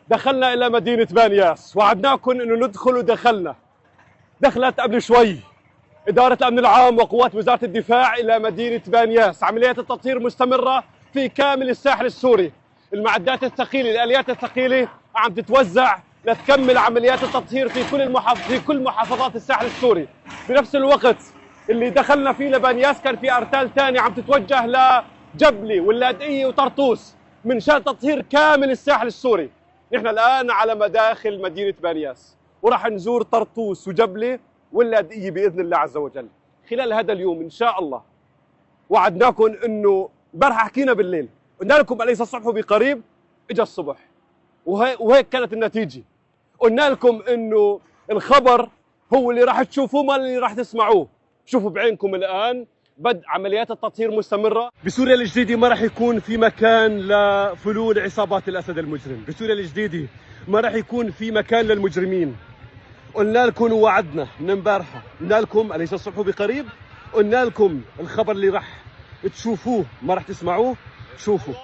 دخلنا إلى مدينة بانياس، وعدناكم أنه ندخل ودخلنا. دخلت قبل شوي إدارة الأمن العام وقوات وزارة الدفاع إلى مدينة بانياس. عمليات التطهير مستمرة في كامل الساحل السوري. المعدات الثقيلة، الآليات الثقيلة عم تتوزع لتكمل عمليات التطهير في كل محافظات الساحل السوري. بنفس الوقت اللي دخلنا فيه لبانياس كان في أرتال ثانية عم تتوجه لجبلة واللاذقية وطرطوس من شان تطهير كامل الساحل السوري. نحن الآن على مداخل مدينة بانياس، وراح نزور طرطوس وجبلة واللاذقية بإذن الله عز وجل خلال هذا اليوم إن شاء الله. وعدناكم إنه امبارح حكينا بالليل، قلنا لكم أليس الصبح بقريب؟ إجا الصبح وهيك كانت النتيجة. قلنا لكم إنه الخبر هو اللي راح تشوفوه ما اللي راح تسمعوه. شوفوا بعينكم الآن بدء عمليات التطهير مستمرة. بسوريا الجديدة ما راح يكون في مكان لفلول عصابات الأسد المجرم. بسوريا الجديدة ما راح يكون في مكان للمجرمين. قلنا لكم ووعدنا من امبارحة، قلنا لكم أليس الصبح بقريب؟ قلنا لكم الخبر اللي راح تشوفوه ما راح تسمعوه. شوفوا